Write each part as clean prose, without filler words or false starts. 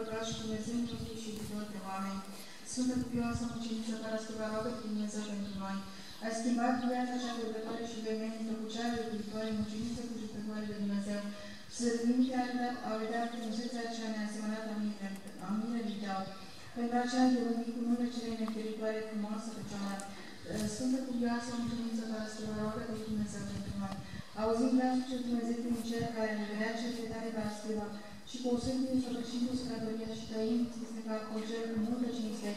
păcat și Dumnezeu nostru și iubitor de oameni. Sfântă cupioasă muceniță Parascova, roagă prin Dumnezeu pentru noi. Ai schimbat viața cea dădătoare și veimenită cu cea iubitoare muceniță cu judecătoare de Dumnezeu. Slăvimite au redat frumusețea cea neasemănată a mirelui tău. Pentru aceea de lumii cu numele cele neferitoare frumoasă Fecioară. Sfântă cupioasă muceniță Parascova, roagă prin Dumnezeu pentru noi. Auzind glasul cel Dumnezeu din cer care revelea cercetare Parascova și cu o sfântă săvârșindu-se cătoria și trăind este ca concel cu multă cinste,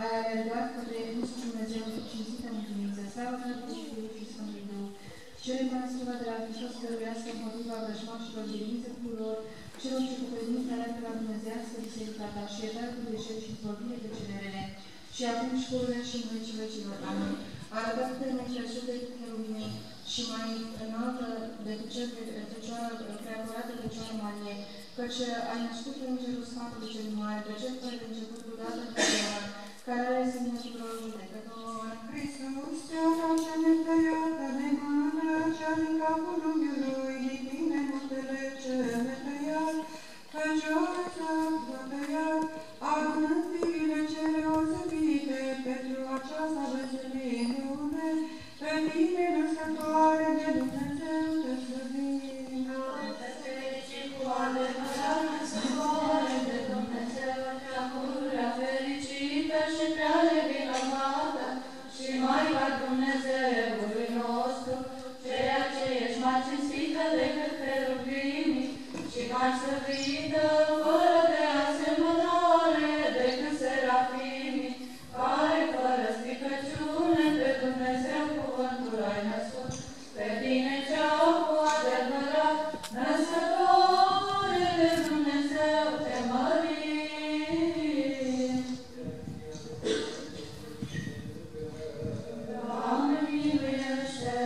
ai alergat către Iisus Dumnezeu cinstită mântuință, slavă Tatălui și Fiului și Sfântului Duh. Cere Parascova de la Hristos să dăruiască împotriva vrăjmașilor dirință tuturor, celor ce cu credință arată la Dumnezeiască biserica ta și iertare cu greșeli și izbăvire de cele rele. Și acum și pururea și în vecii vecilor. Amin. Arătat-te mai presus decât cherubinii și mai înaltă decât cel preacurată Fecioară Marie, căci ai născut pe Îngerul Sfatului cel Mare, pe cel care de începutul dată întotdeauna, care are sine tuturor judecători. Hristos, Teora cea netăiată de mână, cea din capul unghiului, din tine mutele cele netăiat, Fecioară cea tăiat, adunând fiile cele osebite, pentru aceasta veseliune, pe tine născătoare de Dumnezeu te slăvim. Te fericit cu adevărat, născătoare de Dumnezeu, cea pururea fericită și prea nevinovată, și Maica Dumnezeului nostru, ceea ce ești mai cinstită decât cherubinii și mai slăvită, fără de asemănare decât serafimii, care fără stricăciune pe Dumnezeu cuvântul ai născut, pe tine cea cu adevărat, născătoare de Dumnezeu te mărim. Doamne miluiește!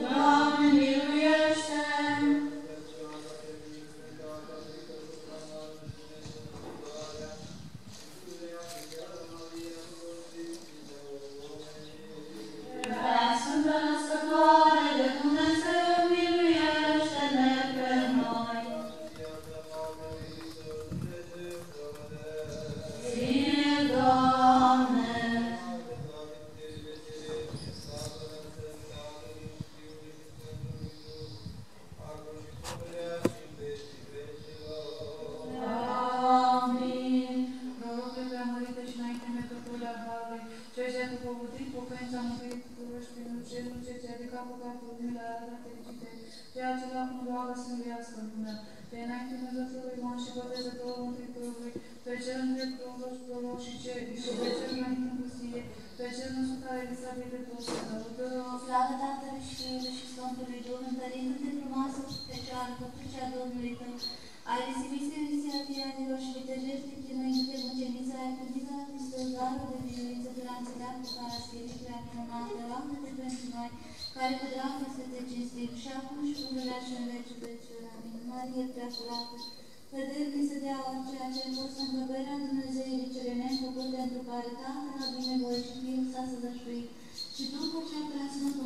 Doamne miluiește! Prea Sfântă Născătoare de Dumnezeu, miluiește-ne pe noi! Ție, Doamne! Amin. Prorocle preamărite și înainte mecătule a Harului, ceea ce a dupăvăduit pocăința mântuit tuturor și prin cerul ce ți-a ridicat păcatul lumii la arătat fericite, ceea ce la cum roagă să înviască în lume, pe înainte Dumnezeului Ioan și Botezătorul Mântuitorului, pe cel îndrept proroc și pe cel înainte în pustie, pe cel născut care Elisabet de tot să lăudă. Slavă Tatălui și Fiului și Sfântului Duh, întărindu-te frumoasă Fecioară, căptucea Domnului tău, ai risipit seminția tiranilor și vitejește chinuindu-te mucenița, ai primit la Hristos darul de biruință de la înțeleaptă care a schirit prea minunată, roagă-te pentru noi, care cu dragoste te cinstim și acum și pururea și în vecii vecilor. Amin. Marie prea curată, vederii să dea orice a ce ai fost în încăperea Dumnezeii cele neîncăpute, pentru care Tatăl la binevoie și Fiul s-a săvârșuit, și Duhul cel prea Sfânt